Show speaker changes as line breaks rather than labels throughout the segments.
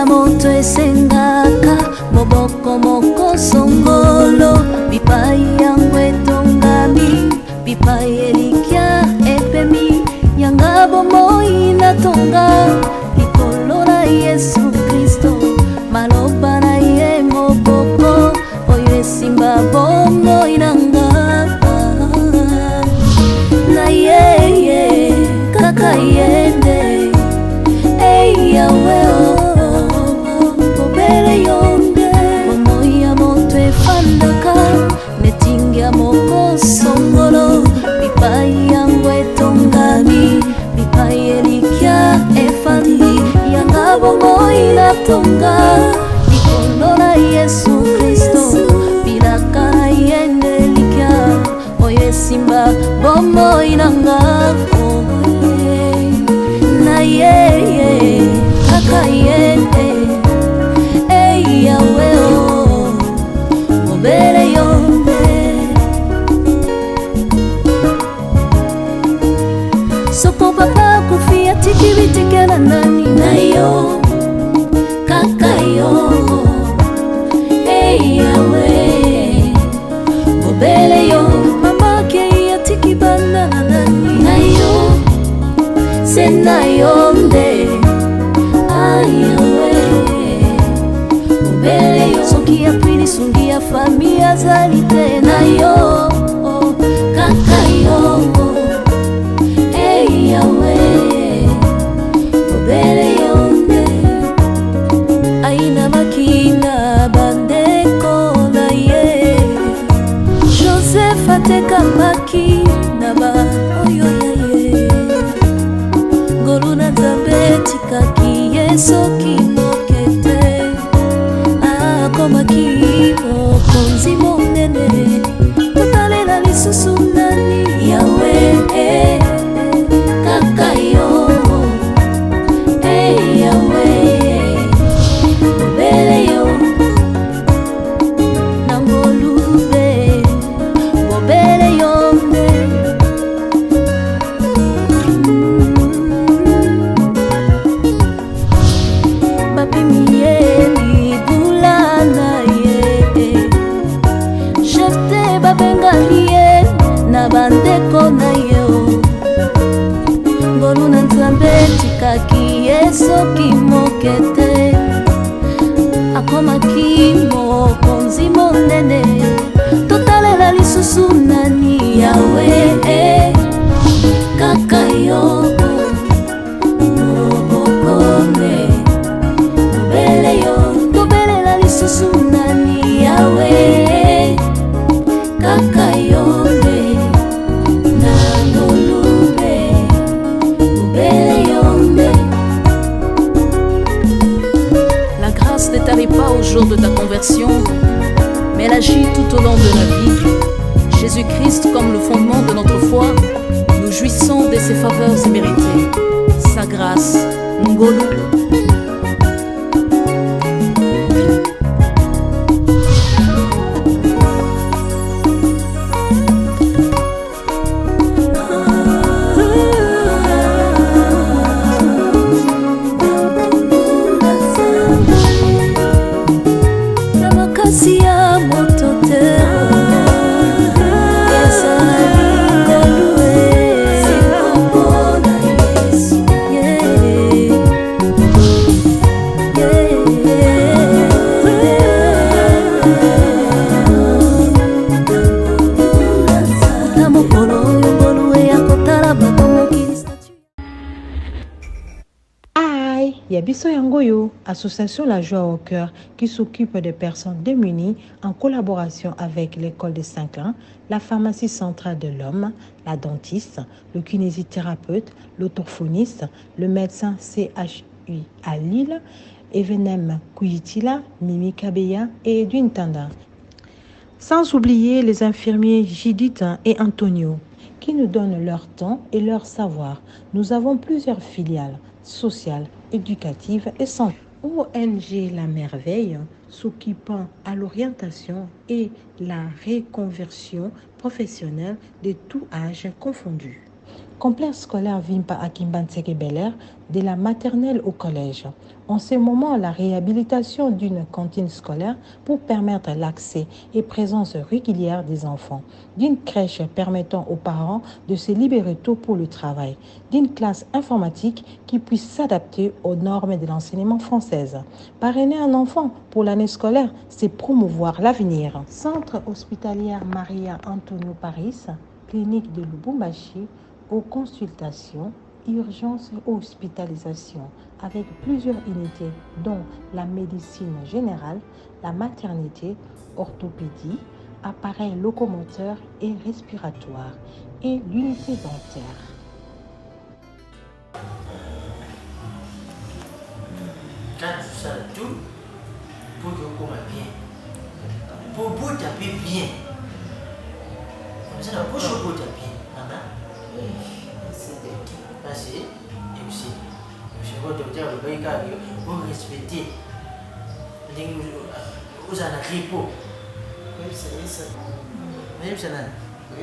ya moto esengaka moboko moko songolo bipai yango etongami bipai elikya epemi yanga bomoi natonga likolo na Yesu Kristo maloba na ye moboko oyo esimba bomoi nanga na ye kaka yende Yawe obere yonde bomoi ya moto efandaka netingia moko songolo bipai yango etongami bipai elikya efandi yanga bomoi natonga likolo na Yesu Kristo bilaka na yende likya oyo esimba bomoi nanga na ye kaka yende Yawe obere yonde soko papa kufia tikibitikela nani na yo kaka yo Yawe obere yo mama ke ya tikibana nani na yo sena yonde Yawe obere yo soki ya pili sungi ya fami azali te na yo kaka yo Yawe obere yonde aina makina bandeko na ye Joseph atekamaki na ba oyo ye ngolu na Nzambe tikaki ye soki mokete akomaki mokonzi monene totalela lisusu nani Yawe kaka yo Yawe obere yo nangolube obere yonde bandeko na yo ngolu na Nzambe tikaki ye soki mokete akomaki mokonzi monene totalela lisusu nani Yawe kaka yo obokone obere yo tobelela lisusu nani Yawe kaka yo ne t'arrive pas au jour de ta conversion, mais elle agit tout au long de notre vie. Jésus-Christ comme le fondement de notre foi, nous jouissons de ses faveurs imméritées. Sa grâce, Ngolu.
Yabiso Yangoyo, association La Joie au Cœur, qui s'occupe des personnes démunies en collaboration avec l'école de Saint-Clain, la pharmacie centrale de l'homme, la dentiste, le kinésithérapeute, l'orthophoniste, le médecin CHU à Lille, Evenem Kuyitila, Mimi Kabeya et Edwin Tanda. Sans oublier les infirmiers Judith et Antonio, qui nous donnent leur temps et leur savoir. Nous avons plusieurs filiales sociales, éducatives et santé. ONG La Merveille, s'occupant à l'orientation et la reconversion professionnelle de tout âge confondu. Complexe scolaire Vimpa à Kimbantseke Bel-Air, de la maternelle au collège. En ce moment, la réhabilitation d'une cantine scolaire pour permettre l'accès et présence régulière des enfants, d'une crèche permettant aux parents de se libérer tôt pour le travail, d'une classe informatique qui puisse s'adapter aux normes de l'enseignement française. Parrainer un enfant pour l'année scolaire, c'est promouvoir l'avenir. Centre hospitalier Maria Antonio Paris, clinique de Lubumbashi, aux consultations, urgences et hospitalisations avec plusieurs unités dont la médecine générale, la maternité, orthopédie, appareils locomoteurs et respiratoires et l'unité dentaire.
Quand tu sens tout, pour que vous bien, pour vous taper bien. Vous allez vous taper, maman. Merci. Et aussi, monsieur le docteur, vous respectez. Vous avez un repos.
Oui, ça y est, ça.
Oui,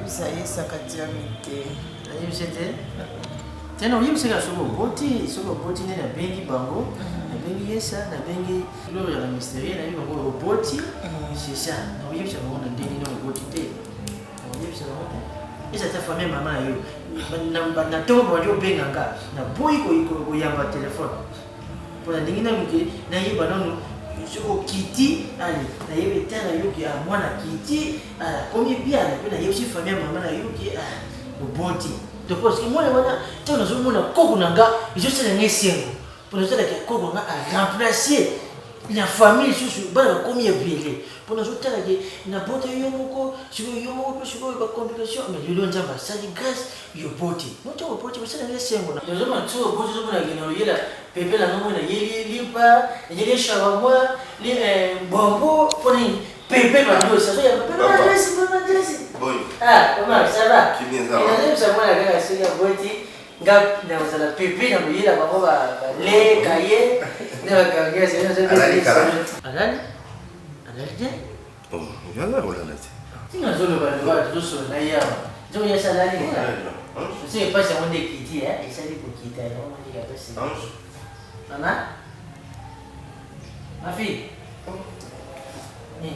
ça y est, ça a été amité.
Oui, c'était. Tiens, oui, c'est que sur le boti, n'est la bengi bango, la bengi yesa, la bengi gloria la mystère, la bengi bango boti, c'est ça. Oui, c'est vraiment un déni dans le boti. Oui, c'est vraiment. Et ça t'a fait même maman yo. Na tombo yo benganga, na boy ko yamba téléphone. Pour la ndingi na muke, na yeba nanu soko kiti ali na yebe tana yo ki a mwana kiti, combien bien na yeba si famille maman na yo ki boti. Donc parce que moi wana tana zo mona koko nanga, je sais na ngesengo. Pour nous dire que koko nga a remplacer la famille sur bana combien bien. Pour nous dire que na bote yo moko, siko yo moko siko ba complication mais yo lonja ba ça dit grâce yo bote. Moi tu bote parce que na ngesengo na. Yo zoma tu bote zo mona gena yela pepe la ngomona yeli limpa, yeli shawarma, li bombo pour ni pepe ba yo ça ya pepe ba dress.
Bon.
Ah, comment ça va?
Qui vient ça?
Il y a des gens qui ont essayé de boiter. Gap, na uzala pepe na muyela babo ba le kaye. Na bakanga c'est
Alali kara.
Alali? Alali de?
Oh, yalla wala nati.
Tinga zolo ba do so na ya. Jo ya salali ka. C'est pas ça on est qui hein, et ça dit pour quitter on dit que c'est. Maman? Ma fille. Ni.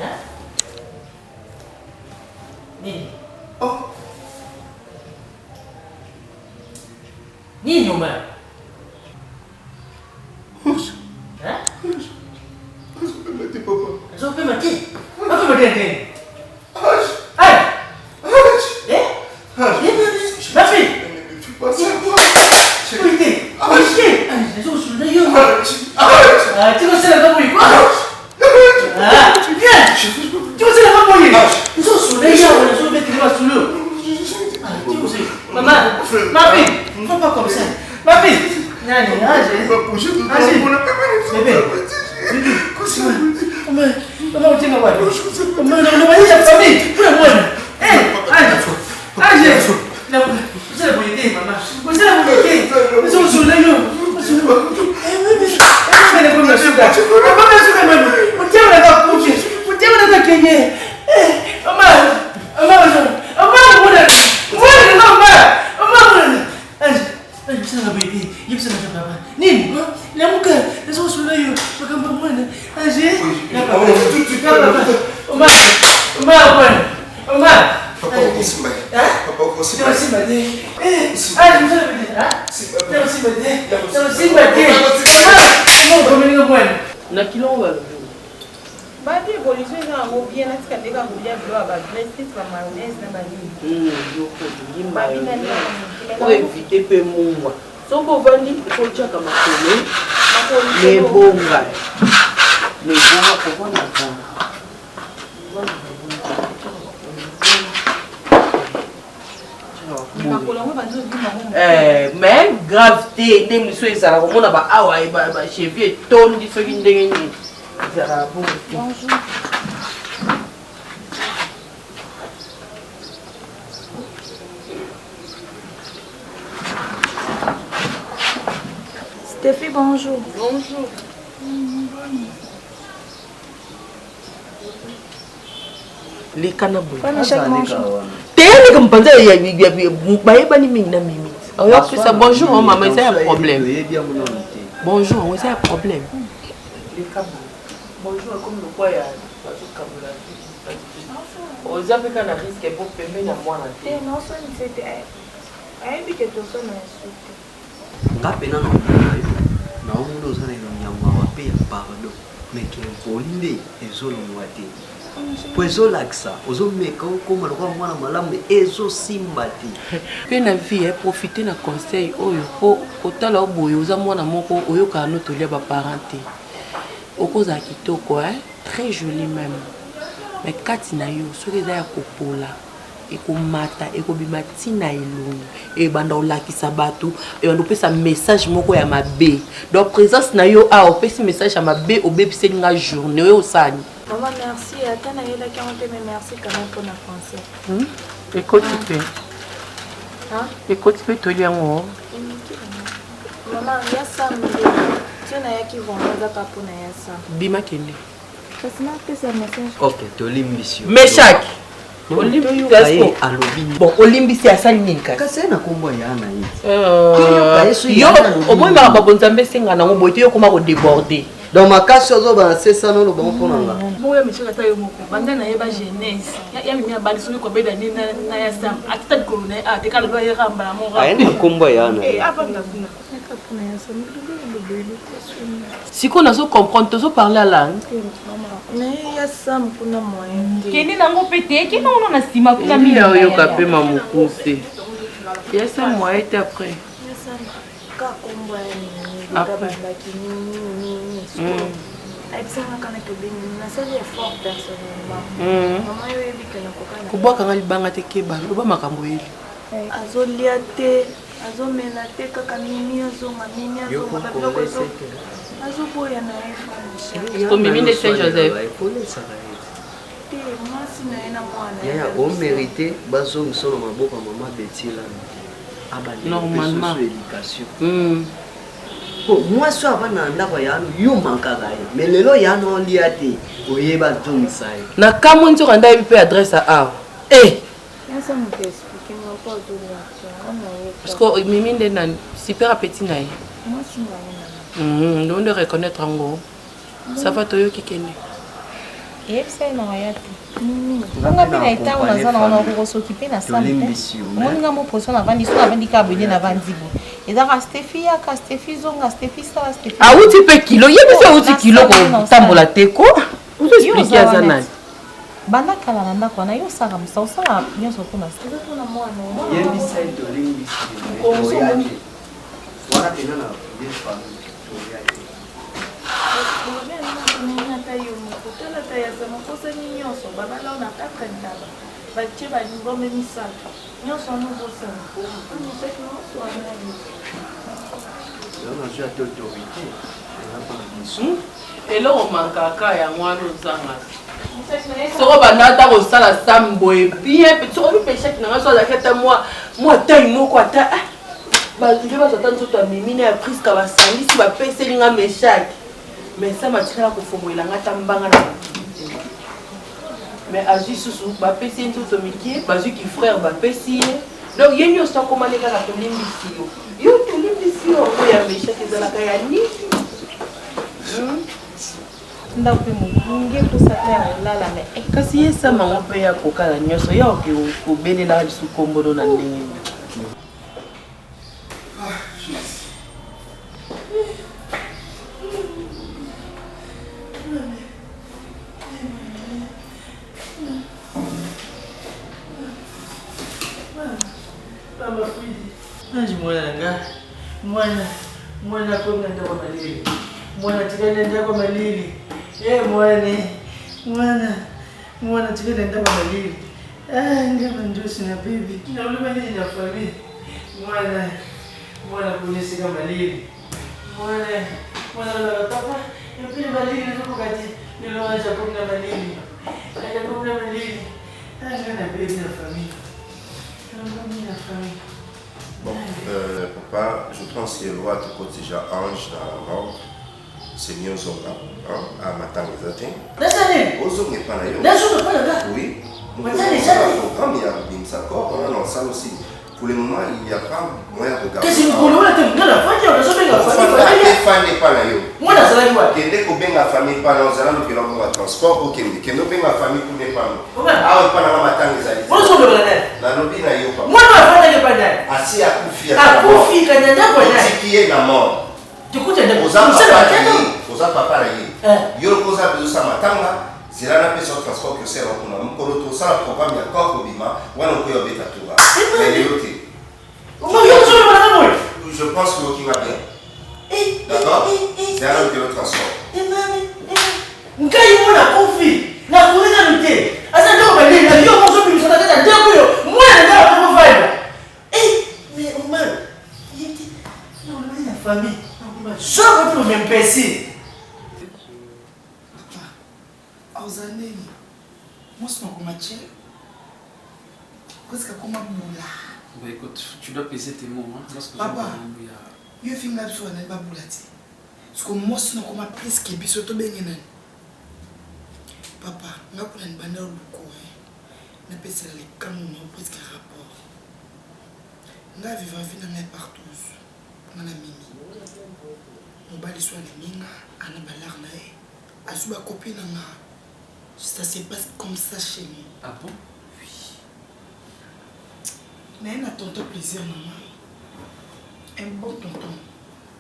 Hein? Ni.
Oh.
Ni nyuma. Hein?
Mati papa.
Zo pe mati. Apa benda?
Hush.
Ai.
Hush.
Eh?
Hush.
Ma fille.
Ne fais pas ça.
Écoutez. Ai, zo sur le yo.
Hush.
Ah, tu vas se la faire quoi? Ah, viens. Tu vas se la faire quoi? Zo sur le yo, zo mettre moi sur le. Maman, ma fille, faut pas comme ça. Ma fille. Nani, bébé. Comment tu vas voir? Comment on va dire la famille? Pour la bonne. Vous allez vous aider, maman. Vous allez vous aider. Vous allez vous aider. Na kilomba
Bati évolution eza yango bien natika ndeka kolia bilo ya badresse ba mayonnaise na banini.
Pour éviter pe mungwa. Soko vandi kochaka makolo. Nebonga. Nebonga kokona kanga. Mais gravité ndenge miso ezala komona ba awa ba cheveux tondi soki ndenge nini ezala bon.
Bonjour. Stéphie, bonjour.
Bonjour. Les cannabis.
Pas Michel, bonjour.
T'es comme pensé, il y a Mimi. Bonjour, maman, c'est un problème. Bonjour, c'est un problème. Bonjour, comme le quoi, il y a aux Africains, on risque pour payer à moi.
Non, ça ne fait pas. Je que tout ça m'a insulté.
Ngapena na omuntu osana nyama wape pardon mais que volinde ezolongwa te po ezolakisa ozomeka okoma lokola mwana malamu ezosimba te
mpe na vie profite na conseil oyo po otala oboye oza mwana moko oyokaka no tolia baparent te okozala kitoko très joli même mais kati na yo soki eza ya kopola ekomata ekobima ntina elongi ebanda olakisa bato ebanda opesa message moko ya mabe donc présence na yo a opesi message ya mabe obebiseli nga journée oyo osani.
Maman merci ata nayelaki yango te mais merci quand même mpona conseil.
ekoti mpe ekoti mpe toli yango
maman ya sambe tio nayaki vendre ezaka mpona ya sa
bima kende
kasi napesa message
ok tolimbisi
meshaki bon olimbisi asali nini
kasi na kombo ya ana
yo omoyemaka babonzambe esenga nango boye te yo koma kodéborde
donc makasi ozobana sesana olobango mpona nga
moya meshaka ata yo moko banda nayeba genèse ya mimi ya bali soki kobeda nini na ya sam atata likolo na ye tekala loba yerambala
ayena kombo ya ana
avanda kuna
sikoyo nazo comprendre tozoparle alangue
mais ya sam kuna moyen
kende nango mpe te kende ngo na nsima kuna
mili oyoka mpe mamokuse yasa moye te après
kakombo ya niniabandaki nini ayebisangaka na tobeni nasali effort personnellement mama yo oyebike nakokana
kobwakanga libanga te keba loba makambo eli
azolia te azomela te kaka nini azonga nini azonga biloko azoboya na ye
komimi nde saint joseph
te mwasi na ye na mwana
yaya omérité bazongisa na maboko ya mama betilana
normalement
éducation mwasi oyo avanda na ndako yano yo mankaka ye mais lelo yano olia te oyeba azongisa ye
na kamwe nzoka ndayebi mpe adresse a awa parce que mimi nde na super appétit na ye ndo nde reconnaître yango safa toyoki kende
eyebisa ye na waya te nga mpe na etango naza nango nakokosoki mpe na sampe omoninga moposo navandi so navandi ka bwende navandi bo ezaka stefi yaka stefi zonga stefi sala stefi
awuti mpe kilo yebisi awuti kilo kotambola te ko ozoexplike aza nani
banda kala na ndako wana yo osaka mosa osala nyonso mpona
yebisa ye tolimbisi oyaki wana pena na vie famille
ata yo moko tolata yaza mokosani nyonso babala ona 4 ndaba batie balingome misato nyonso wana ozosala mosaki nyonso wana
nazwi ate autorité ezapana biso
eloko mankaka yango wana ozanga soko banda ata kosala samboye bien soko mipeshaki nanga so azalaki ata mwa tai moko ata nde bazata nzoto ya mimina ya priska basangisi bapeselinga meshaki mais ça matikala kofongoelanga ata mbanga na mais azwi susu bapesi ye nzoto mikie bazwiki frère bapesi ye donc ye nyonso akomani kaka tolimbisi yo tolimbisi yo oyo ya meshaki ezalaka ya nini
ndako mpe mokunge posa te ya kolala me
kasi ye samango mpe ya kokala nyonso ya oke kobelela lisu kombolo na ndenge
mwana konga ndako malili mwana tikana ndako malili mwana tikana ndako malili ngaba ndosi na bibi nauluma nini na famille mwana kunisika malili mwana papa mpili malili nzokokati niloacha konga malili acha konga malili ngana bibi na famille
Bon, papa, je pense que le roi te côté déjà ange dans la mort. C'est mieux zonga, à matin les atteints. Ozonga pas là. Oui. programme, il y a Bimsakor, on a ça aussi. Pour le moment, il n'y a pas moyen de garder.
Qu'est-ce que vous voulez? On a la famille, on a sauvé la famille. Moi, la famille, quoi?
Kende ko benga famille pas dans zala que l'on va transport au Kende. Kende benga famille pour ne pas. Ah, on pas dans la matanga zali.
Moi, je veux le
la lobby na yo pas.
Moi, la famille n'est pas là.
Assis à Koufi.
À Koufi, quand il y a un point.
Qui est la mort.
Tu écoutes, il y a
des choses. Papa là. Yo cosa de sa matanga. C'est là la personne transport que c'est là pour nous. Pour le ça le programme il y a encore Bima. Ouais, on peut y aller à tout va. Mais l'autre. Je pense que l'autre va bien. D'accord? C'est un homme que le transport.
Ngai mona kofi na kuina mite asa ndo ba ni na yo mo so bi so na ta ndio yo mwana ndio ko vibe mais au moins il était non la famille so ko tu même pesi
auzaneni moi c'est comme match qu'est-ce que comme boula
bah écoute tu dois peser tes mots hein lorsque
papa yo finga so na ba boula ti parce que moi c'est comme plus que biso to bengena papa, je suis un bandeur de je les canons presque rapport. Je vais vivre partout. Je suis mimi. Je vais soit les minga, je vais aller je suis copine. Ça se passe comme ça chez nous.
Ah bon?
Oui. Mais il y a tonton plaisir, maman. Un bon tonton.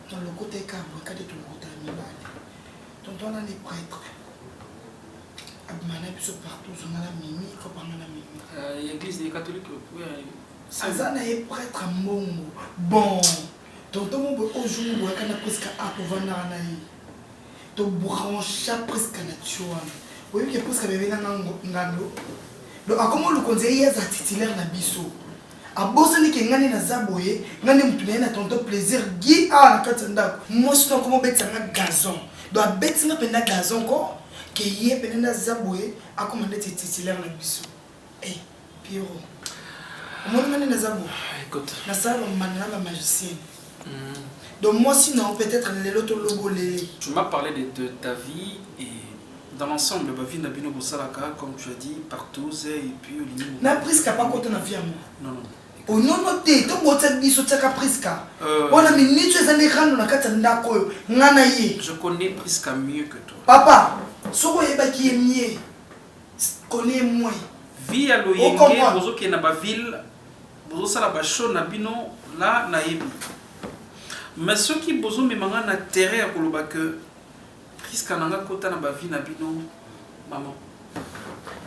Dans le côté câble, quand tu es ton côté animal. Tonton a des prêtres. Abmana biso partout on a la mimi ko pa na mimi
l'église catholique oui
azana est prêtre mbongo bon tonton mo au jour où kana presque a ko vana na yi to branche presque na tchoa oui que presque bébé na ngando do akomo lu konze yeza titulaire na biso abosani ke ngani na zaboye ngani mtu na tonton plaisir gi a na katanda mo sino komo betanga gazon do abetinga penda gazon ko que y est pendant Zaboé a commandé tes titulaires la biso. Eh, Pierrot. Moi, je suis Zabou.
Écoute.
La salle, on m'a la magicienne. Donc, moi, sinon, peut-être les autres logos.
Tu m'as parlé de ta vie et dans l'ensemble, ma vie n'a pas été salaka, comme tu as dit, partout, et puis au limite.
N'a presque pas côté na vie à moi.
Non, non.
Oh non, non, tu as presque. On a mis ni tu es allé rendre la carte d'Ako.
Je connais presque mieux que toi.
Papa, ce qui est mieux, connais moins.
Vie à l'Oyenge, bozo qui est dans la ville, bozo ça la bacho na bino là na yebi. Mais ceux qui bozo me manga na terre à koloba que presque nanga kota na ba vie na bino maman.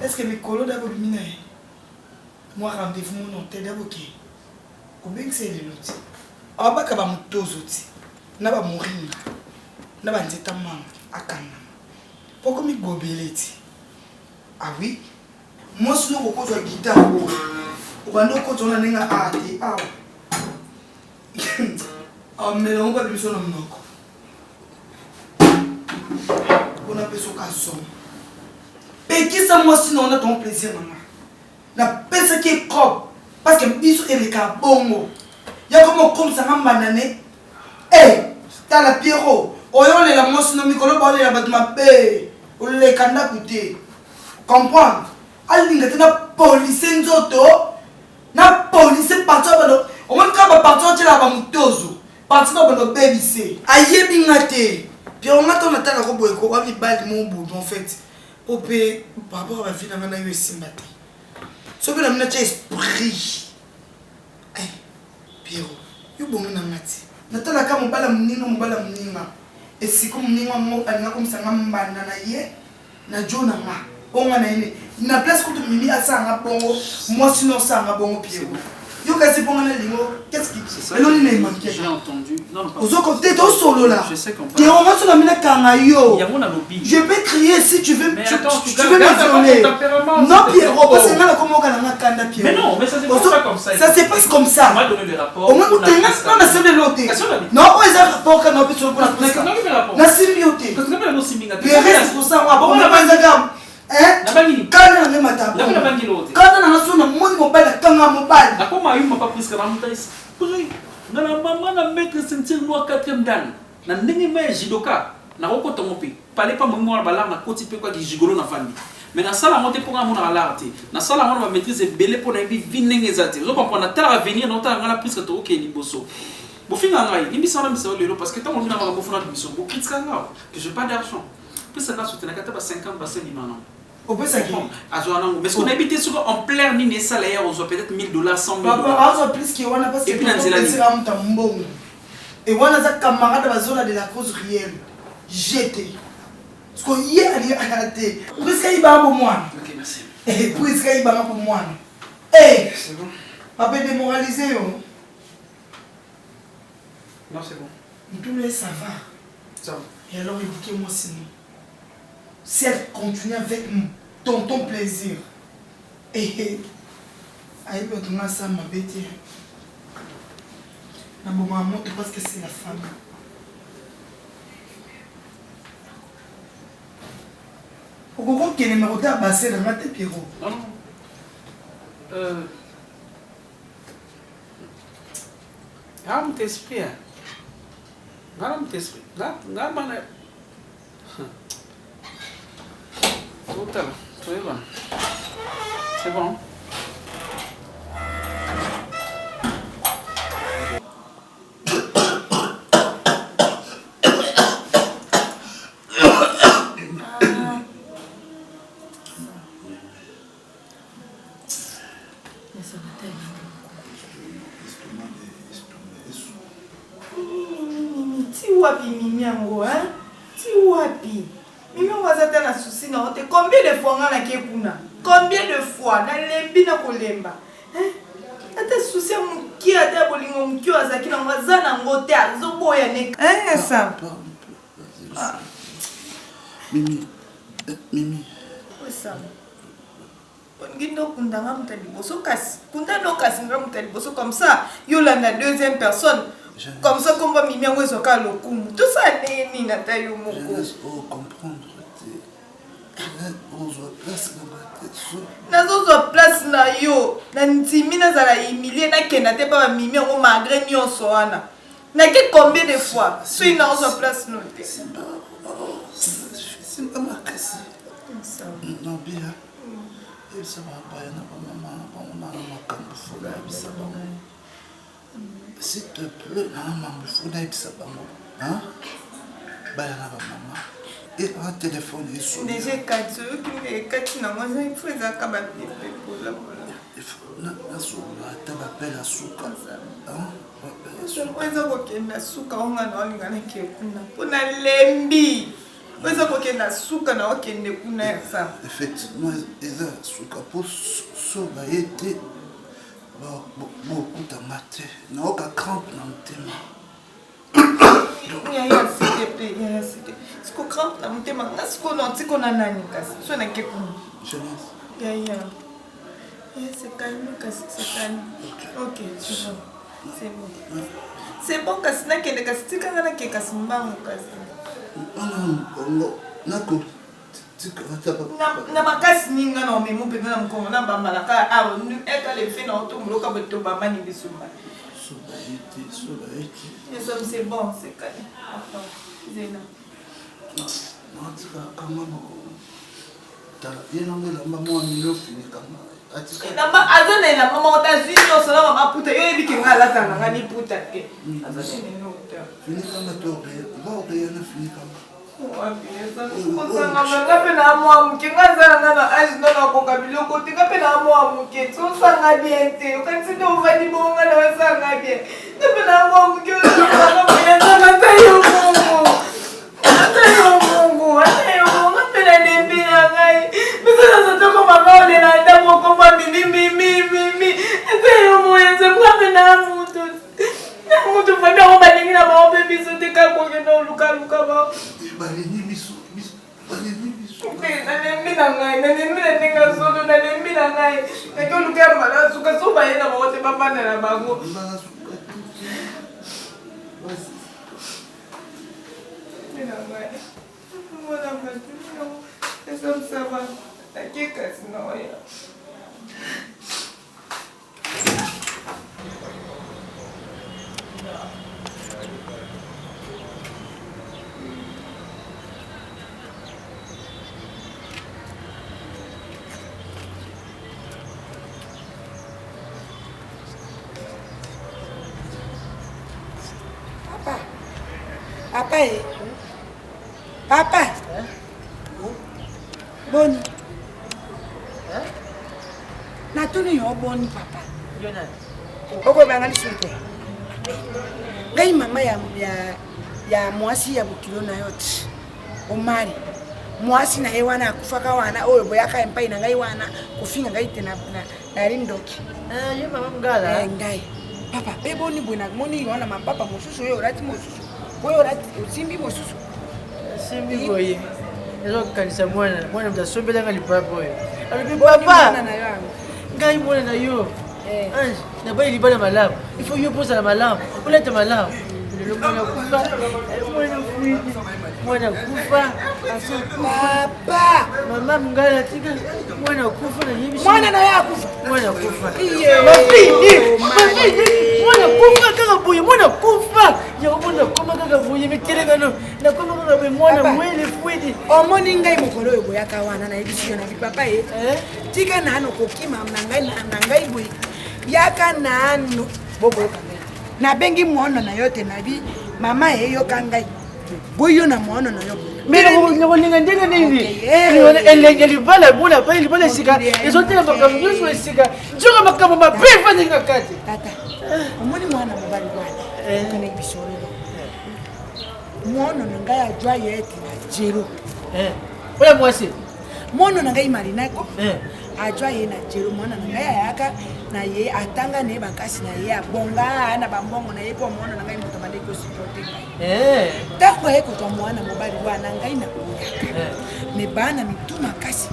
Est-ce que mes colos d'abord bimina? Moi rendez-vous mon hôtel d'abord qui? Combien c'est les lotis? Ah bah kaba mutozo ti. Na ba moringa. Na ba nzeta manga akana. Pourquoi me gobeleti? Ah oui? Moi sinon beaucoup de guitare ou bando ko tona nenga ati ah. Ah mais on va biso na mnoko. On a besoin ka son. Et qui ça moi sinon on a ton plaisir maman. La personne qui est propre parce que biso est le cas bongo. Il y a comme ça banane. Eh, t'as la Pierrot. Oyo le la moi sinon mikolo ba le la batma pe. O le kanda kuté. Comprendre? Alinga tena police nzoto. Na police partout bando. O même quand ba partout tu la ba mutozo. Partout bando baby c'est. Ayebi ngate. Pierrot ngata on atala ko boyeko wa mi bali mon bout en fait. Popé par rapport à la vie na ngana yo simbate. Ce que nous avons esprit. Eh, Pierrot, tu es bon na mati. Natala ka mobala mninga. Et si comme mninga mo anga comme ça ngamba na ye na jona ma. Onga na ine. Na place ko to mimi asa nga bongo. Moi sinon ça nga bongo Pierrot. Yo kasi bonga na lingo. Qu'est-ce qui?
J'ai entendu. Non, pas.
Aux autres côtés, solo là.
Je sais qu'on parle.
T'es en train de la mine kangayo.
Il y a mon lobby.
Je peux crier si tu veux.
Mais attends,
tu veux me violer. Non Pierrot, parce que là comment on a kanda Pierrot.
Mais non, mais ça se passe pas comme ça.
Ça se passe comme ça.
On m'a donné des rapports.
Au moins tu n'as pas de l'autre. Non, on a un rapport quand on peut sur la place. Na symbiote.
Parce que même le symbiote.
Mais reste pour ça, on a pas de gamme. Hein? Quand on a même à table. Quand on a son monde mobile, quand on a mobile.
D'accord, ma eu m'a pas pris ce que la montagne. Na maman na mettre ceinture noire 4e dan. Na ndenge me jidoka. Na roko tomopi. Parlez pas moi la balar na koti pe quoi qui gigolo na famille. mais dans ça la montée pour mon alerte dans ça la on va maîtriser belé pour na bi vinenge ezati vous comprenez tel avenir dans ta ngala plus que to ke liboso bo finga ngai ni bisana misao lelo parce que tant on vient avoir bo fona de mission bo critique nga que j'ai pas d'argent plus ça na soutenir ka ta 50 bassin limana
au peut ça qui
mais ce qu'on habite sur en plein ni salaire on soit peut-être $1000 100 000
papa plus que on a parce que et on a des camarades dans la zone de la cause réelle jeté parce que hier il a raté presque il va pour moi
ok merci
et presque il va pour moi eh c'est bon papa démoralisé
non c'est bon
tout le ça va et alors il dit que moi sinon si elle continue avec ton plaisir et elle peut donner ça ma bête na bon maman parce que c'est la femme pourquoi qu'il ne me regarde passer dans ma tête Pierrot
non ah mon esprit là mon esprit là c'est bon.
Ti wapi mimi yango hein? Ti wapi? Mimi on va s'attendre à souci non. Combien de fois on a qui kuna? Combien de fois na lembi na kolemba? Hein? Ata souci muki ata bolingo muki azaki na mazana ngote azoboya ne. Hein ça?
Mimi.
Oui ça. Ngindo kundanga mutali boso kasi. Kundano kasi nga mutali boso comme ça. Yo la na deuxième personne. Comme ça comme va mimi yango ezoka lokumu. Tout ça nini na tayo moko.
Oh comprendre.
Nazo place na yo. Na ntimi nazala humilier na kenda te pa mimi yango malgré nyonso wana. Na ke combien de fois? Suis na zo place no te.
C'est pas ma casse. Non bien. Et ça va pas na maman, on a un camp fola ça va. S'il te plaît, maman, fola ça va. Hein? Bah na maman. Et un téléphone est sur.
Déjà 4 qui me 4 na moi il faut ça ka ba pour la voilà.
Il faut na soula ta appel à souka. Hein?
Weza kokenda suka onga na olingana ke kuna. Kuna lembi. Weza kokenda suka na okende kuna ya sa.
Effectivement, eza suka pour soba été beaucoup de maté. Na oka crampe na mtema.
Ya s'il te plaît, ya s'il te plaît. Siko crampe na mtema, ngasiko na tiko na nani kasi. So na ke kuna.
Jeunesse.
Ya. C'est calme kasi, c'est calme. OK, c'est bon. C'est bon. C'est bon kasi na kende kasi tika ngana ke kasi mbangu kasi.
Kongo nako tika tapa.
Na makasi ninga na omemo pe na mkongo na bamalaka a eka le fait na otomoloka beto bamani bisuma. C'est bon, c'est calme. Attends, Zena.
Non, tika kama ta yena ngela mama milo fini kama.
Namba azana na mama otazini no sala mama puta yo ebiki ngala tanga ngani puta ke. Azana ni no ta.
Fini kama to ba ya na fini kama.
Wapineza kusanga ngape na mwa mke ngazana ngana ajino na koka biloko tingape na mwa mke tsosanga biente ukansi ndo uvani bonga na wasanga bien ngape na mwa mke usanga pineza matayo mungu ngape na nembi na ngai bisana zatoko makaone na ndamo komba mimi atayo moyenze ngape na mutu fanda ko baningi na baope biso te ka ko ngena luka ba
balini biso
nalembi na ngai ndenge solo nalembi na ngai eke oluka mbala suka so bayena bango te bafanda na bango esamsaba akekasi na oya
Papa, papa. Boni. Natuni yo boni papa. Oko bangali suite. Ngai mama ya mwasi ya bukilo na yote. Omari. Mwasi na hewana akufaka wana oyo boyaka empai na ngai wana kufinga ngai tena na rindoki.
Yo mama mngala.
Ngai. Papa, beboni bwana moni yona mapapa mosusu yo rati mosusu. Boyo rati simbi mosusu.
Simbi boye. Ezo kanisa mwana mtasombela ngali papa oyo. Alibi papa. Ngai mwana na yo. Ange, na ba ilibana malamu. Il faut yo posa la malamu. Ulete malamu. Ndio mwana kufa. Mwana kufa.
Papa.
Mama mngala tika mwana kufa na hivi.
Mwana na yakufa.
Mwana kufa. Mafini. Mwana kufa kaka buye mwana kufa. Ya mwana koma kaka buye mikelenga no. Na koma kaka mwana mwele fwidi.
Omoni ngai mukolo yo boyaka wana na hivi sio na papa tika nano kokima na ngai buye. Yaka nano bobo kangai. Na bengi muono na yote na bi mama yo kangai. Boyo na muono na yo.
Mira ngolinga ndenge nini? Elenge bala bula pa libala sika. Ezotela makambo yo sika. Joka makambo mabefa ndinga kati.
Tata. Omoni mwana mobali bwana. Kana bisoro. Muono na ngai ajwa yeti na jero.
Oya mwasi.
Muono na ngai marinako. Ajwa ye na jero mwana na ngai ayaka na ye atanga ne bakasi na ye abonga na bambongo na ye po mwana na ngai mutamande ko supporter ngai. Tako ye ko to mwana mobali wana ngai na kuyaka. Me bana mituma kasi.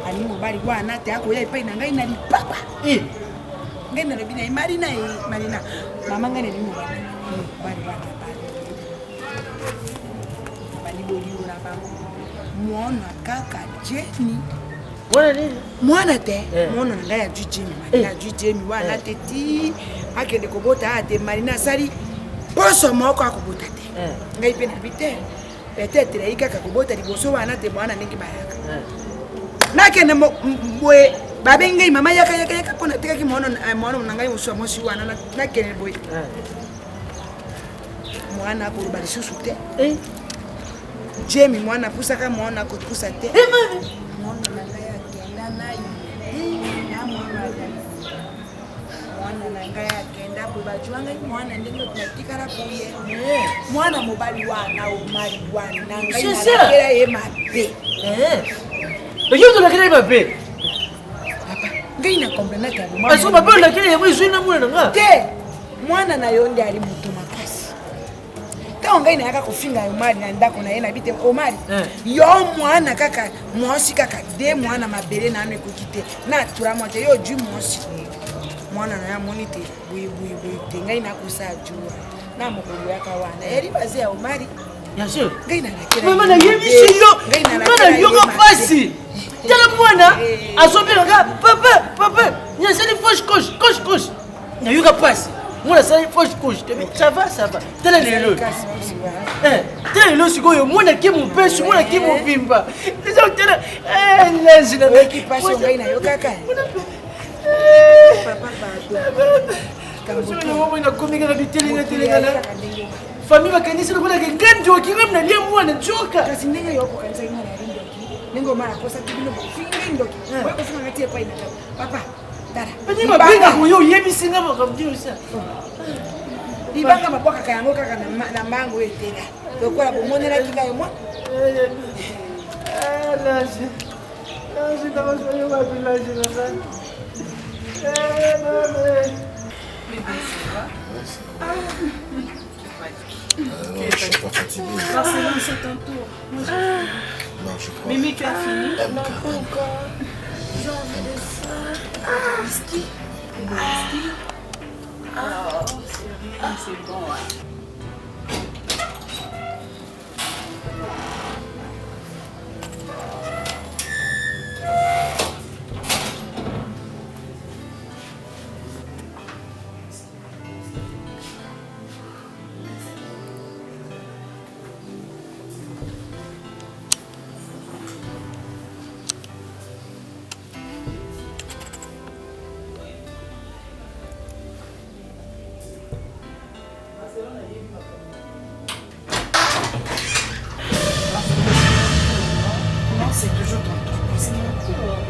Ali mobali wana te ako ye pe na ngai na lipapa. Ngai na bina marina marina. Mama ngai ni mobali. Bali wana bali. Bali boli ura bango. Mwana kaka Jenny.
Mwana nini?
Mwana te, mwana ngai ya jujimi, ya jujimi wana te ti akende kobota ate marina sari poso moko akobota te. Ngai pe na bite. Peut-être ya ikaka kobota liboso wana te mwana ndenge bayaka. Nakende boye babengai mama yaka pona tekaki mwana na ngai uso mosi wana nakende boye. Mwana ko bali susu te. Jemi mwana pusaka mwana ko pusa te. Mwana na ngai akenda kubajuanga mwana ndenge tunatikara kuye mwana mobali wana omali wana ngai nakela ye mabe
Yo to nakela ye mabe
papa ngai na comprendre ka
mwana aso mabe nakela ye mwisho na mwana nga
te mwana na yo ndi ali mutu makasi ta ngai na yaka kufinga omali na ndako na ye na bite omali yo mwana kaka mwosi kaka de mwana mabele na ane kokite na turamo te yo ju mwosi mwana na ya monite bui tengai na kusajua na mukulu yaka wana eri baze ya omari
ya sure
ngai na nakela
mama na yebisi yo mwana yo ka pasi tala mwana azobela ka papa nya sali coche na yo ka pasi mwana sali coche ça va tala lelo tala sikoyo mwana ki mupesi mwana ki mupimba ndio tala lazi na
ki pasi ngai na yo kaka papa
famille bakanisa lokola ke nganjoki ngai mna lia mwana njoka
kasi ndenge yoko kanisa mwana rindoki ningo mara kosa kibino finga ndoki wewe kusema ngati ya paina papa dada
bani mabinga huyo yebisi ngaba kamdio sa
ibanga mabwaka kayango kaka na mango etela lokola bomonela kikayo mwa
lazi tabasoyo wapi lazi na
Non, je suis pas fatigué.
Marcelin, c'est ton tour.
Non, je crois.
Mimi, tu as fini?
Non,
pas encore. J'ai envie de ça. Whisky. Whisky. C'est bon.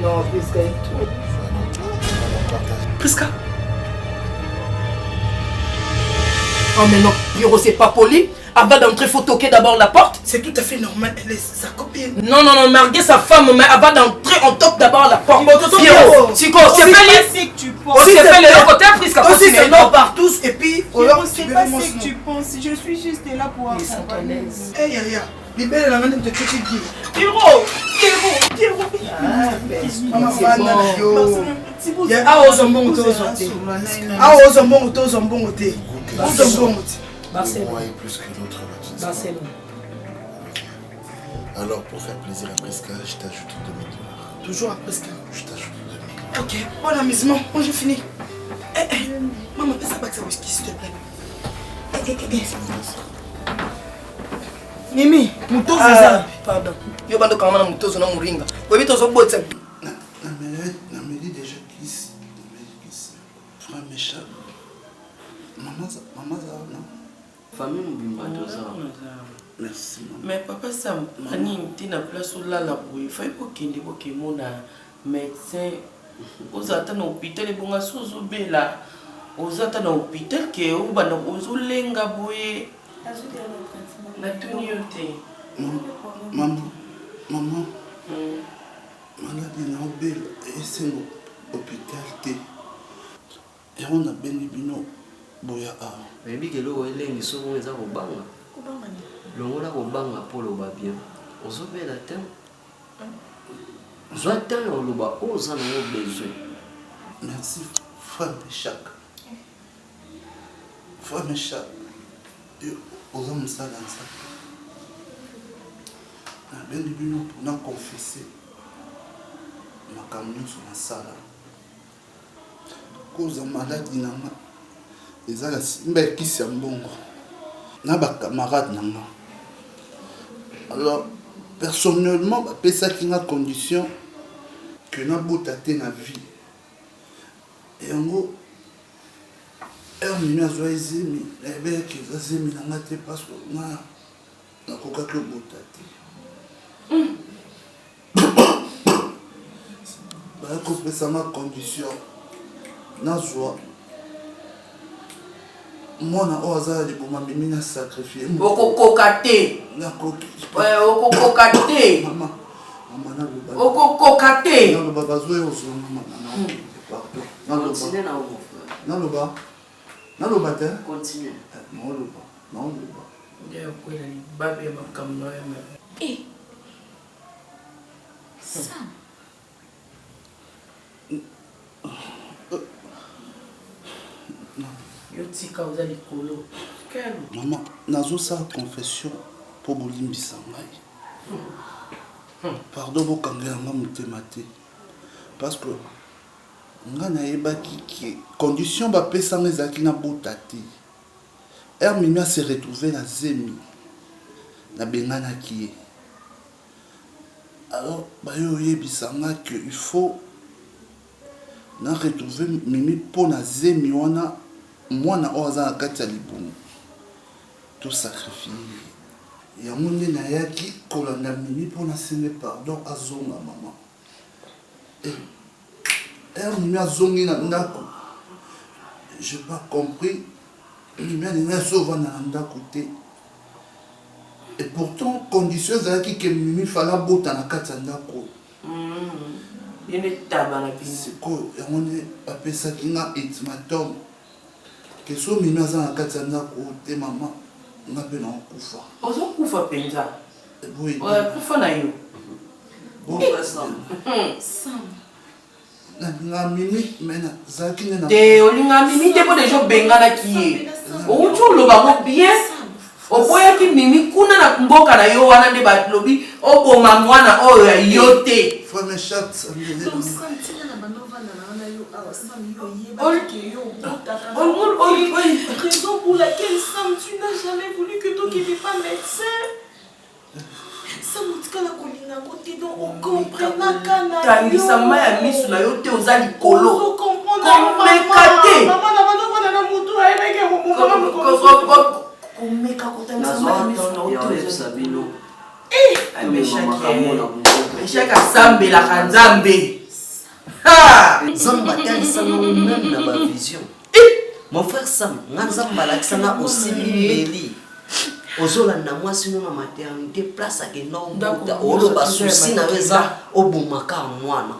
Non, Prisca et tout.
Prisca. Oh mais non, Piro, c'est pas poli. Avant d'entrer, il faut toquer d'abord la porte.
C'est tout à fait normal, elle est sa copine.
Non, Marguerite, sa femme, mais avant d'entrer, on toque d'abord la porte.
Piro,
Chico, c'est fait
que tu penses.
Aussi, c'est fait le côté Prisca.
Aussi, c'est non par tous, et puis...
C'est pas ce que tu penses. Je suis juste là pour accompagner.
Eh, Yaya, libère la main de Tchétchi.
Piro.
Maman, ah, aux ombons, ah, aux ombons, aux ombons,
Barcelone. Plus que l'autre.
Barcelone.
Alors, pour faire plaisir à Prisca, je t'ajoute 2000 $.
Toujours à Prisca.
Je t'ajoute 2000 $.
Ok, bon amusement, moi j'ai fini. Maman, fais ça pas que ça whisky, s'il te plaît. Mimi, mutozo ça.
Pardon. Yo bando quand même mutozo na muringa. Vous avez tous au bout de ça.
me dit déjà qu'ici, frère méchant. Maman ça, non?
Famille mobimba ça.
Merci.
Mais papa ça mani t'es na place où là il faut kende na médecin. Aux attend au hôpital et bon asozo bela. Aux attend au hôpital que ou bana ozulenga boye. La tunioté.
Maman. Maladie na obel et c'est l'hôpital. Et on a béni bino boya a.
Mais bien que l'eau est là, ils sont les arrobanga. L'eau là robanga pour le bas bien. On se fait la terre. J'attends le bas aux en besoin.
Merci frère Méchac. Frère Méchac. Aux hommes ça dans ça. Ben bino pour nous confesser. Ma camion sur la salle. Cause maladie nanga. Les ala simbe qui s'embongo. Na ba camarade nanga. Alors personnellement, ba pesa qui na condition que na botate na vie. Et en gros mimi azoizimi, ebe ki zazimi nanga te parce que na koka que botate. Ba ko pesa ma condition. Na joie. Moi, je suis sacrifié.
Okokokate. Ouais, okokokate.
Maman.
Okokokate.
Continue.
Sam.
Maman, nazo sa confession pour bolimbisa ngai. Pardon bokangela nga motema te. Parce que nga nayebaki ke condition bapesanga ezalaki na bota te. Mimi se retrouvé na zemi. Nabenganaki ye. Alors bayo oyebisa nga que il faut na retrouver Mimi pour na zemi wana. Moi, na oza kati ya libumu tout sacrifier. Et à mon nayaki kolanda Mimi pour na sene pardon azonga maman. Et Mimi azongi na ndako. J'ai pas compris. Mimi n'a sauvé na ndako te. Et pourtant conditions zaki que Mimi fala bota na kati ya ndako. C'est quoi? Et on est appelé ça qui n'a ultimatum. Que so Mimi aza na kati ya ndako te maman nga pe na okufa.
Ozokufa penza.
Oui.
Ouais, kufa na yo.
Bon Sam. Na Mimi mena zaki na.
Te olinga Mimi te po dejo bengana kiye. Oucho loba mo bien. Oboya ki Mimi kuna na mboka na yo wana nde ba lobi oboma mwana oyo ya yote.
Frère mes chats.
Raison pour laquelle Sam, tu n'as jamais voulu que toi qui n'es pas médecin. Sam, tu n'as pas côté donc on comprend na kana.
Tangisa maya misu na yote ozali kolo.
On comprend na maman na moto ayeke ko
komeka kotangisa maya misu na yote
Sabino.
Meshaka sambelaka nzambe.
Zamba talisanga même na ma vision. Mon frère Sam, Zamba laksanga aussi mbeli. Ozolanda mwasi no na maternité place à énorme. Olo ba souci na weza obumaka mwana.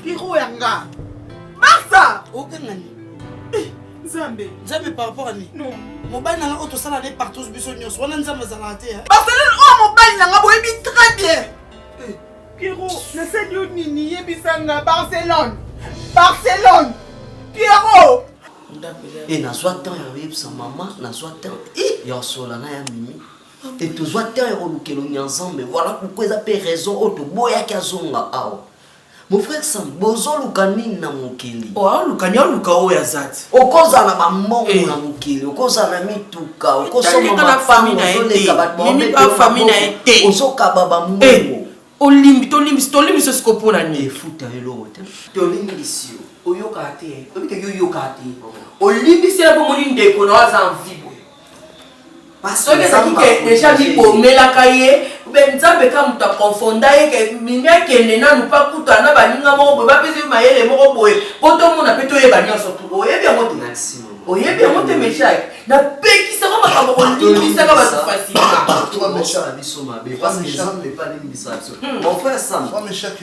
Pierrot yanga. Barça.
Aucun ami.
Zambé.
Zambé par rapport à lui.
Non.
Mobile n'a auto salade partout biso nyos. Wana nzamba zalate.
Barcelone oh mobile nanga boyebi très bien. Pierrot, ne sais pas nini yebisanga Barcelone. Barcelone. Pierrot.
Et na soit temps ya sa maman, na soit temps ya solana ya mimi. Et tu soit temps ya olukelo ensemble. Voilà pourquoi ils appellent raison auto boya kazonga ao. Mon frère Sam, bozo lukani na mukili.
Oh, lukani luka o ya zati.
Okoza na mamongo na mukili, okoza na mituka, okoza na famille na ete.
Mimi pa famille na ete.
Ozoka baba mungu.
Olimbi so skopo na ni.
Futa elo te.
Tolimbi sio. Oyoka te. Obike yoyoka te. Olimbi sila po moni ndeko na waza envie. Parce que ça qui est déjà dit pour Melakaye, ben Nzambe ka muta confonda ke minya kende na nous pas kutana baninga moko ba pese mayele moko boye. Poto mona peto ye banya surtout. Oye bien moto maximum. Oye bien moto mechak. Na peki ça va makambo limbi ça ka ba facile.
Toi méchant la biso mabe parce que Nzambe pas limbi distraction. Mon frère Sam,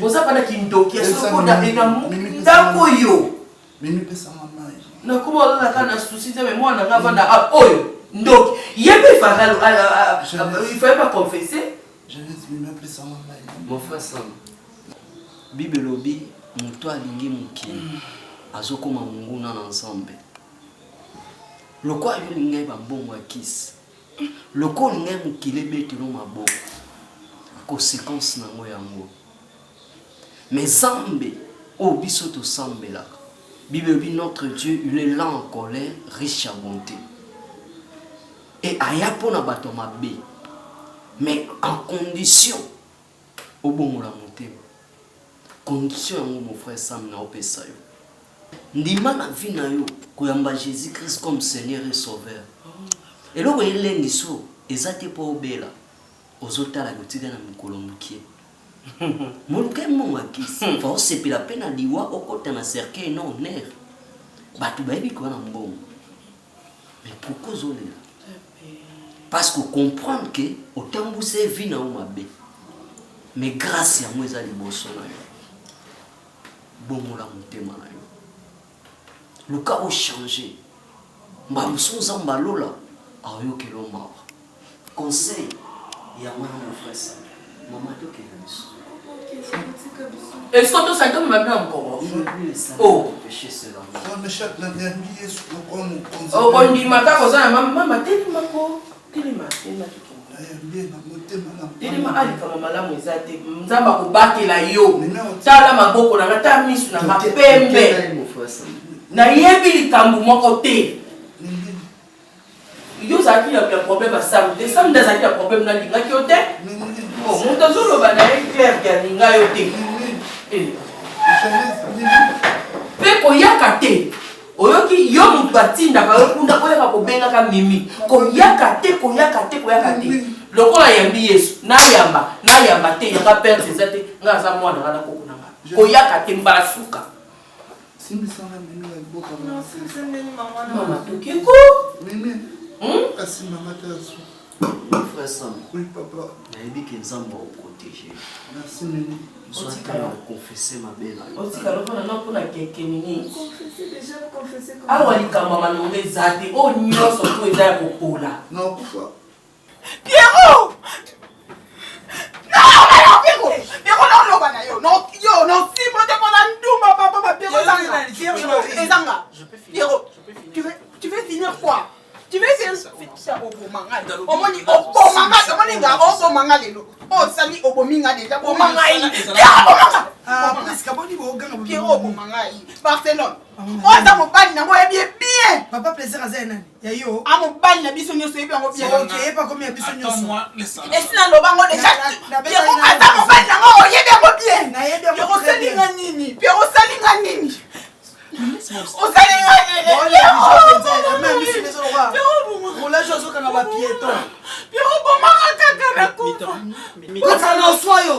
on ça pas na kindoki so ko na ndako yo.
Mimi pesa mama.
Na kuma la kana souci mais moi na ngavanda ah oyo. Donc, il y a pas il fallait pas confesser.
Je vais m'appeler ça maman.
Mon frère Sam, Bible lobi, muto alingi mukili. Azokoma munguna na ensemble. Lokwa yo lingai ba mbongo akisi. Lokwa lingai mukili betelo mabo. Conséquence na ngo yango. Mais Zambé, oh biso to sambela. Bible lobi notre Dieu, il est lent en colère, riche à bonté. Et ayapo na bato mabe, mais en condition au bon la montée. Condition mon frère Sam na opesa yo. Ndima na vie na yo koyamba Jésus Christ comme Seigneur et Sauveur. Et lo elengi so ezate po obela. Ozotala kotika na mikolo mukie. Moluke mo akisi. Fa osepela pena liwa okota na cercueil non honneur. Bato bayebi ko na mbongo. Mais pourquoi zolela? Parce que comprendre que autant vous c'est vie na mabe. Mais grâce à moi ça liboso na yo. Bon la motema na yo. Le cas a changé. Mba muso zamba lola ayo ke lo mort. Conseil ya mwana mon frère ça. Maman to ke biso.
Est-ce que tu sais que m'a bien encore? Oh,
péché c'est là.
Oh mais chaque la dernière Yesu ko mon conseil.
Oh on dit mata ko za mama teli mako. Telema ali kama malamu ezate nzamba kobatela yo tala maboko na ngata misu na mapembe na yebi likambu moko te yo zaki ya problème ba sam te sam da zaki ya problème na linga ki ote oh monta zolo ba na clair ya linga yo te pe ko yakate oyoki yo mubatinda ka okunda koyaka kobenga ka mimi koyaka te lokola yambi Yesu na yamba te yaka père zete nga za mwana ngana kokuna nga koyaka te mbasuka
simbi sana mimi na boka
non c'est mimi mama
tukiko
mimi asi mama tazo
frère Sam
oui papa
na yebi ke Nzamba o protéger
merci mimi
soit à confesser ma belle.
Otika lokona na pona keke nini.
Confesser déjà confesser comme.
Ah wali kama manonge zati o nyoso to eza ya kopola.
Non pourquoi?
Pierrot! Non, Pierrot! Pierrot non loba na yo. Non yo non si mo te pona nduma papa Pierrot zanga. Pierrot ezanga. Pierrot.
ngai omoni oboma ngai omoni nga oboma ngai lelo osali obomi ngai deja boma ngai
presque boni boganga
Pierre oboma ngai Barcelone oza mobali nango yebi bien
papa plaisir aza nani ya yo
mobali na biso nyonso yebi yango bien
ok pas comme ya biso nyonso
esina lobango deja Pierre aza mobali nango oyebi yango bien Pierre osalinga nini Pierre osalinga nini osalinga nini
molage ozokanga bapieton
Pierre obomanga kaka na kufa
kotala na oswa yo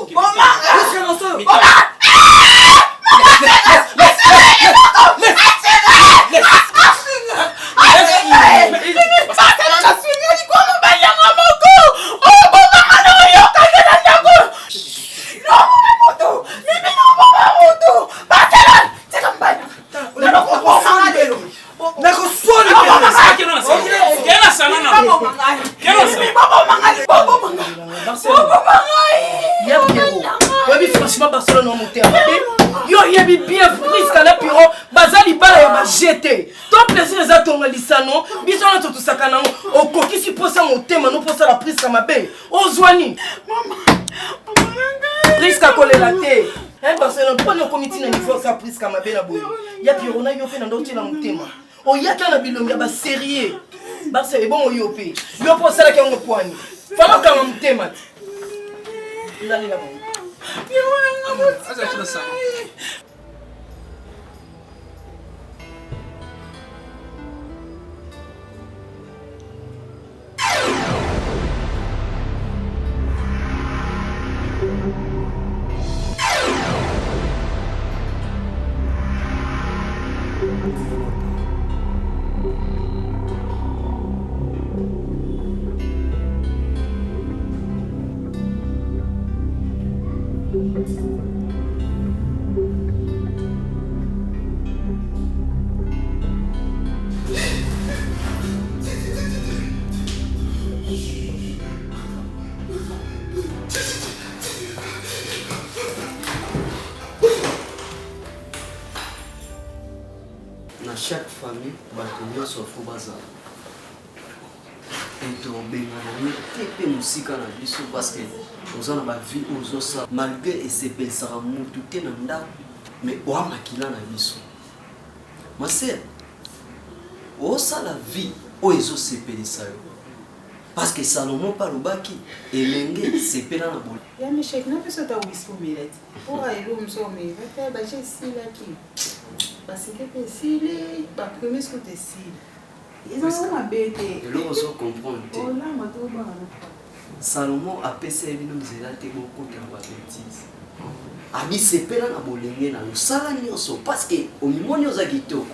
ton plaisir est à ton lisano, bisous à tout ça canon, au coquille si pour ça mon thème, nous pour ça la prise comme ma belle, au Zouani. Prise qu'à coller la tête. Hein, parce que nous prenons comité dans niveau ça prise comme ma belle à bouillir. Y'a puis on a eu fait dans d'autres dans mon thème. Oh, y'a qu'un habillement, y'a pas sérieux. Bah, c'est bon, on y a fait. Y'a pour ça qu'il y a un point. Fallait quand même thème. Là, il a bon.
Dans chaque famille, il faut bazar. Et donc, il y a musique parce que nous avons une vie aux os, malgré ces personnes, tout est dans le mais on a maquillé la vie. Ma sœur, on a la vie aux os, c'est personnes. Parce que Salomon parle au baki et l'engue c'est pena na bol.
Ya Michel, na peso ta whisky millet. Pour aller au sommet, va faire bacher si là qui. Parce que c'est si les pas premier ce que si. Ils ont ma bête.
Et là on se comprend.
Oh là, ma tout ba.
Salomon a passé une zélate beaucoup de bêtises. Abi c'est pena na bolenge na sala nyonso parce que au moment nyoza kitoko.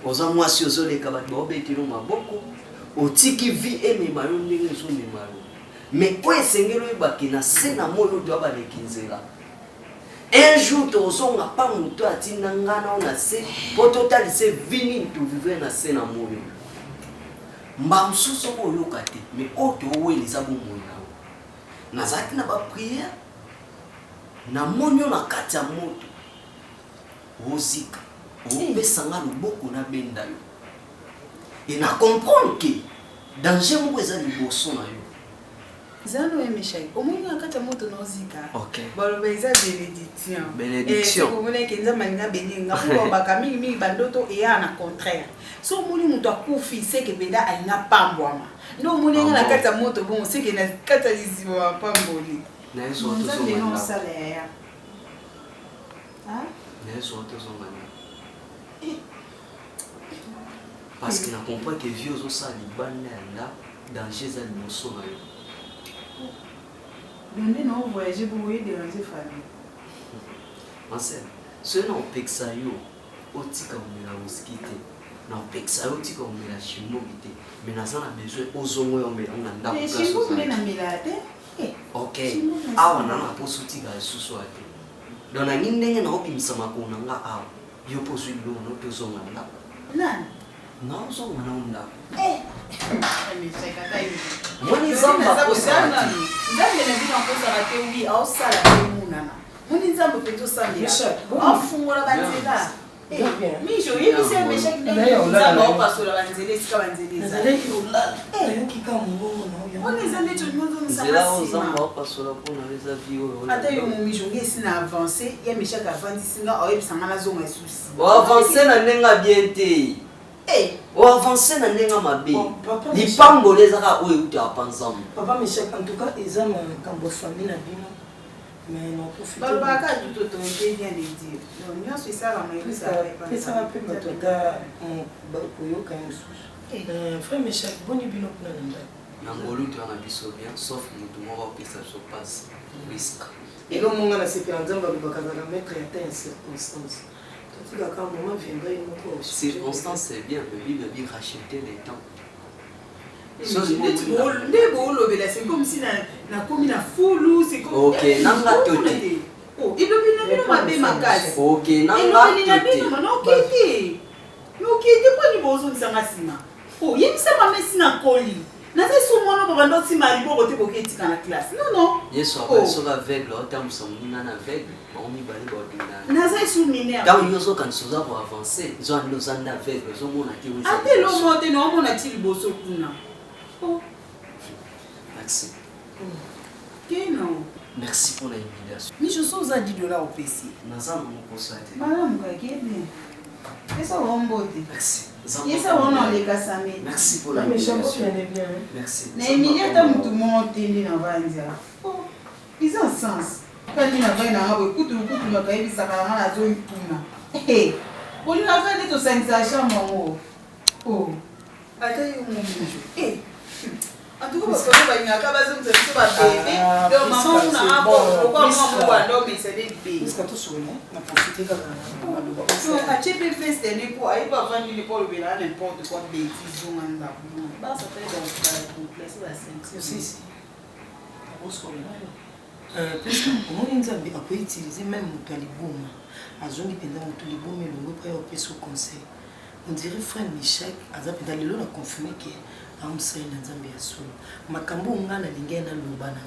Oza mwasi ozole kabati ba obetino maboko. Otiki vi ememalo ndenge so memalo mais po esengelo ebaki na se na moyo to abalekinzela un jour tozonga pa muto atinda ngana na se po totalise vini to vivre na se na moyo mba msuso ko lokate mais oto owelisa bo moyo nazaki na ba prière na monyo na kati ya moto ozika opesanga loboko na benda yo. Et na comprendre que danger moko eza liboso na yo.
Zano et Michel, au moins na kata moto nozika.
OK.
Baloba eza bénédiction.
Bénédiction.
Et komona ke nza malinga beninga pour bakami mingi bandoto et na contraire. So muli muto akufi c'est que benda alinga pambwama. No muli na kata moto bon c'est que na kata lizibo pamboli.
Na yeso to so
ngana.
ngana.
Salaire. Ah?
Na yeso to so ngana. Parce que je comprends que vieux aussi là danger za liboso na yo.
Bende non voyager pour y déranger famille.
Ma sœur, ce non pexa yo otika omela whisky te. Na pexa yo otika omela chimo te. Mais na zana besoin ozongo yo omela na ndako
place. Mais chimo vous na melate.
OK. Awa na na poso tika susu ate. Donc na ndenge na obimisa makona nga awa. Yo poso ilo no tozonga ndako.
Nani?
Non, on s'en va
Mais c'est kaka hivi.
Moni zamba osana.
Nzambe na bino akosa rate wi ausala pe munana. Moni nzambe peto sambia. Afungola banzela.
Mijo, il y a des méchants qui n'ont pas sur la vanzélé, c'est comme vanzélé. On les a mis tout le monde dans sa masse. Attends, il y a mon mijo, il y a avancé, il y a méchants qui avancent, il y a un zone de soucis.
On avance na nenga bien te. On avance na nenga mabe. Ni pangolé zaka oyo uti apanzam.
Papa méchant en tout cas, ils ont un famille na bino. Mais non, profitez.
Papa, quand tout autorité vient de dire. Non, c'est ça la maison.
Ça va plus me toda mon bakoyo quand même. Frère méchant, bon ibino pour nanda.
Nangolu tu as biso bien sauf mutu moko pesa so passe risque.
Et là mon gars c'est pour nzamba bakaka na mettre à telle circonstance. Tout cas quand moment viendra une autre
circonstance c'est bien mais Bible dit racheter les temps.
C'est comme si na komi na fulu, c'est comme
OK, nanga tote.
Oh, il doit bien ma be ma case.
OK, nanga tote.
Non, kiti. No kiti kwa ni bozo nsangasima. Oh, yimisa mamesi na koli. Na se soumona ba bando ti mali bo kote boketi kana classe. Non.
Yesu apa so aveugle, o terme son na aveugle, on mi bali ba dinga.
Na se soumine.
Quand yo so kan soza pour avancer, ils ont nos anda aveugle, ils ont mona ki oui.
Ate lo mote no mona ti liboso kuna. Oh.
Merci.
Non.
Merci pour l'invitation.
Mais je suis aux $10 au PC.
Naza mon consulté.
Madame Kagebe. Esa wombote.
Merci.
Esa wona le kasame.
Merci pour l'invitation.
Merci. Na Emilia ta mutu monte ndi na banza. Oh. Ils ont sens. Quand tu n'as pas na hawe kutu makayibi sakana na zo ipuna. Eh. Oli na fane to sensation mongo. Oh. Ata yo mon bijou. Eh. En tout cas, parce que nous avons un bébé, donc maman, on a un bon, pourquoi moi, mais c'est des bébés.
Parce que tout ça, on a profité quand même.
Donc, à Tchépé fait, c'est des poids, il va vendre les poids, il va n'importe quoi, bêtises, on a un bah, ça fait donc complexe, la ceinture.
Si. Parce que on peut utiliser même le talibom. À zone pendant le talibom, mais le mot près au conseil. On dirait frère Michel, à Zapeda, il a confirmé que amsai na nzambe ya solo makambo nga na lingena loba na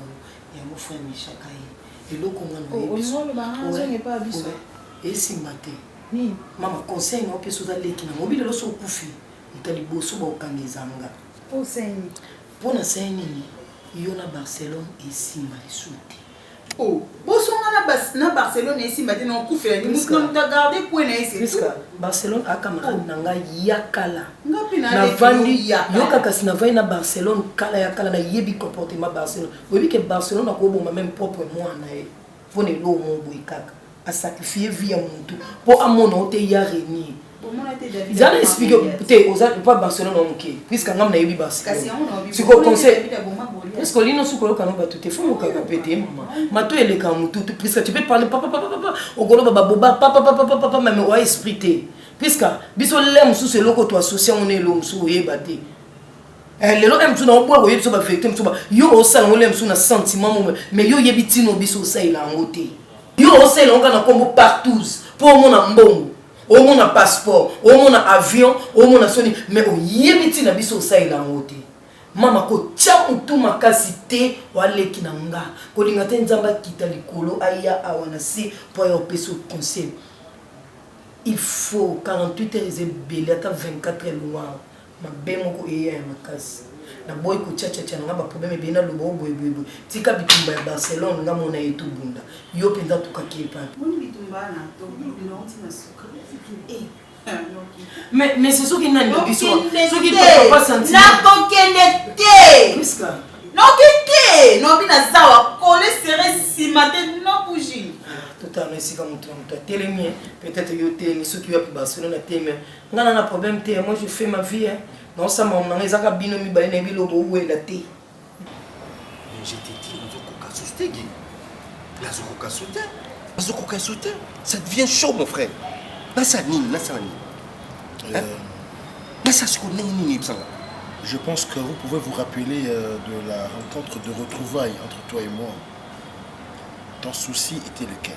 ya mo frère Michaka ye eloko nga no
biso o zo ne pas biso
esimba te ni mama conseil na opeso za leki na mobile lo so kufi mutaliboso ba okangezanga
o seni
pona seni yo na Barcelone esimba lisuti
oh bosonga na Barcelone esimba te na okufela ni mutu na garder point na ese
jusqu'à Barcelone akamara nanga yakala
ngapi
na vandi yoka kasi na vai na Barcelone kala yakala na yebi comportement Barcelone webi que Barcelone akoboma même propre mwana e pone lo mo boikaka a sacrifier vie ya mutu po amona ote ya reni ils allaient expliquer peut-être aux autres pas Barcelone ok puisque ngam na yebi Barcelone si ko conseil est-ce que lino suko yoka no batute faut moka péter maman mato eleka mutu puisque tu peux parler papa ogolo baba boba papa même o esprit te puisque biso lem sous ce loko to associé on est l'homme sous yeba te lelo em sous na obwa ko yebso ba vérité mso ba yo o sala on lem sous na sentiment mais yo yebiti no biso sa ila ngote yo o sala on kana kombo partout pour mon mbongo au mon passeport au mon avion au mon soni mais o yebiti na biso sa ila ngote mama ko tia mutu makasi te waleki na nga ko linga te nzamba kita likolo aya awana si pour yo peso conseil. Il faut 48 heures et belé ata 24 heures loin ma bemoko eya ya makasi na boy ko cha na ba problème be na lobo boy tika bitumba ya Barcelone nga mona etu bunda yo penda tukakepa
moni bitumba na to bino tina suka
mais c'est ce qui n'a pas biso ce qui te pas senti
na kokenete
puisque
non kete non bina zawa coller serré si matin non bougie
totalement ici comme toi télémien peut-être yo té ceux qui va pour Barcelone na té mais ngana na problème té moi je fais ma vie hein non ça mon na ezaka bino mi balé na bilobo ou la té
je te dis on va soutenir la soutenir ça devient chaud mon frère
je pense que vous pouvez vous rappeler de la rencontre de retrouvailles entre toi et moi. Ton souci était lequel?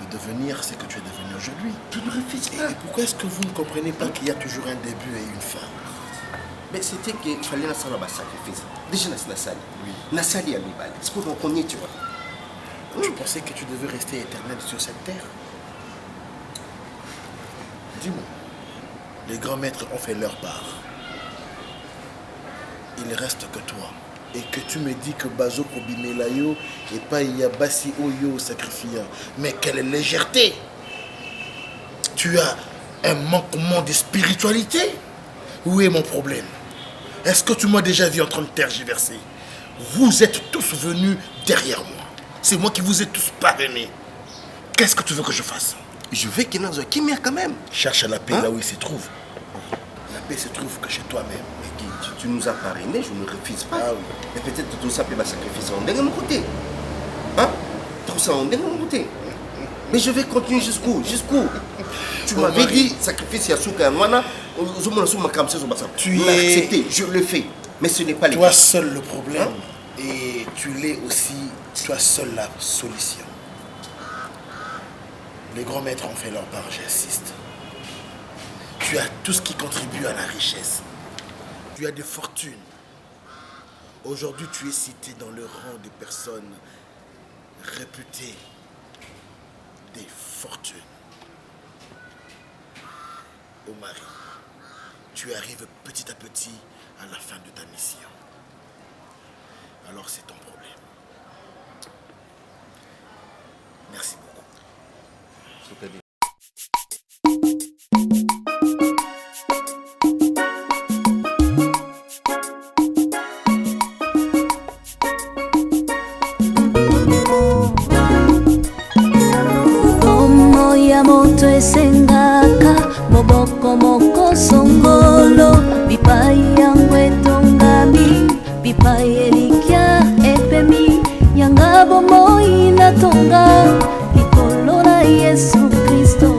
De devenir ce que tu es devenu aujourd'hui.
Tu ne réfléchis pas.
Et pourquoi est-ce que vous ne comprenez pas qu'il y a toujours un début et une fin?
Mais c'était qu'il fallait un sacrifice. Déjà, Nassali a mis balle. C'est pour qu'on y tu vois.
Tu pensais que tu devais rester éternel sur cette terre? Dis-moi, les grands maîtres ont fait leur part. Il ne reste que toi. Et que tu me dis que Bazo Kobimelayo et pas Yabasi Oyo sacrifiant. Mais quelle légèreté! Tu as un manquement de spiritualité? Où est mon problème? Est-ce que tu m'as déjà vu en train de tergiverser? Vous êtes tous venus derrière moi. C'est moi qui vous ai tous parrainés. Qu'est-ce que tu veux que je fasse?
Je vais qu'il y ait un Kimia quand même.
Cherche la paix là où il se trouve. La paix se trouve que chez toi-même.
Tu nous as parrainé, je ne refuse pas.
Ah oui.
Mais peut-être tout ça peut sacrifier en dernier côté. Hein? Tout ça en dernier côté. Mais je vais continuer jusqu'où? Tu m'avais dit sacrifice Yasuka Mwana. Tu l'as accepté, je le fais. Mais ce n'est pas le cas.
Toi seul le problème. Et tu l'es aussi, toi seul la solution. Les grands maîtres ont fait leur part, j'insiste. Tu as tout ce qui contribue à la richesse. Tu as des fortunes. Aujourd'hui, tu es cité dans le rang de personnes réputées des fortunes. Omari, tu arrives petit à petit à la fin de ta mission. Alors c'est ton problème. Merci beaucoup.
Moto esengaka moboko moko songolo bipai yangu etongami bipai elikia epemi yanga bomoi natonga likolo na Yesu Kristo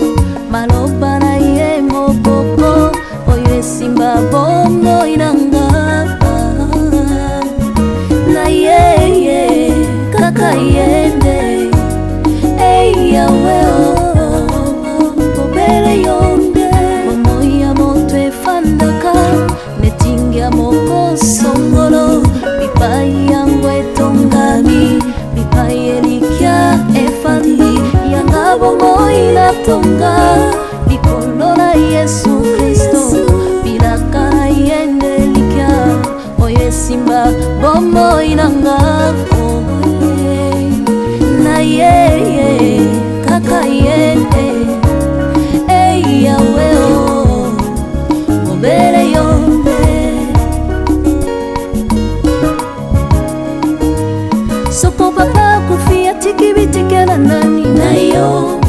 maloba na ye moboko oyo esimba bomoi nanga na ye kaka yende ei yawe songolo bipai yangu etongami bipai elikia efandi yanga bomoi natonga likolo na Yesu Kristo bilaka na yende elikia oyo esimba bomoi nanga na ye kaka yende ei yawe obere yonde Sopo papa kufia tiki bitikela nani na yo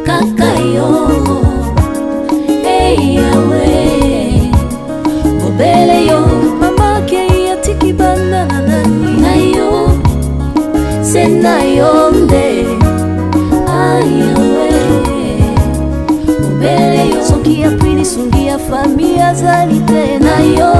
kaka yo hey yawe obele yo mama ke ya tiki bana nani na yo sena yonde ay yawe obele yo soki ya pili sungi ya familia zalite na yo